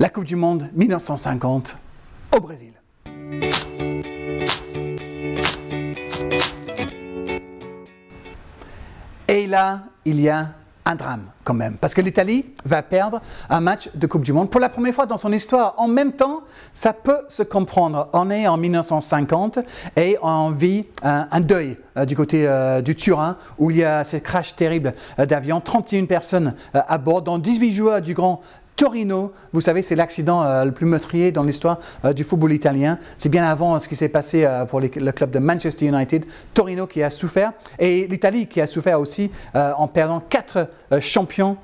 La Coupe du Monde 1950 au Brésil. Et là, il y a un drame quand même, parce que l'Italie va perdre un match de Coupe du Monde pour la première fois dans son histoire. En même temps, ça peut se comprendre. On est en 1950 et on vit un deuil du côté du Turin, où il y a ces crashs terribles d'avions, 31 personnes à bord, dont 18 joueurs du grand Torino. Vous savez, c'est l'accident le plus meurtrier dans l'histoire du football italien. C'est bien avant ce qui s'est passé pour le club de Manchester United. Torino qui a souffert, et l'Italie qui a souffert aussi en perdant 4 champions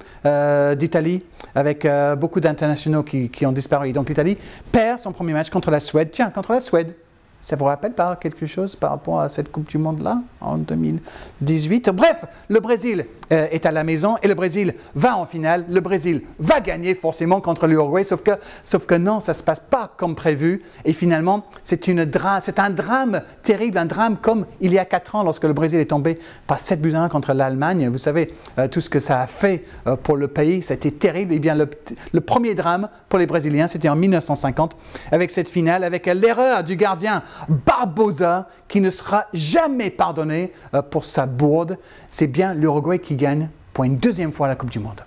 d'Italie, avec beaucoup d'internationaux qui ont disparu. Donc l'Italie perd son premier match contre la Suède. Tiens, contre la Suède. Ça vous rappelle pas quelque chose par rapport à cette Coupe du Monde-là, en 2018? Bref, le Brésil est à la maison et le Brésil va en finale. Le Brésil va gagner forcément contre l'Uruguay, sauf que non, ça ne se passe pas comme prévu. Et finalement, c'est un drame terrible, un drame comme il y a 4 ans lorsque le Brésil est tombé par 7-1 contre l'Allemagne. Vous savez, tout ce que ça a fait pour le pays, c'était terrible. Et bien, le premier drame pour les Brésiliens, c'était en 1950, avec cette finale, avec l'erreur du gardien Barbosa, qui ne sera jamais pardonné pour sa bourde. C'est bien l'Uruguay qui gagne pour une deuxième fois la Coupe du Monde.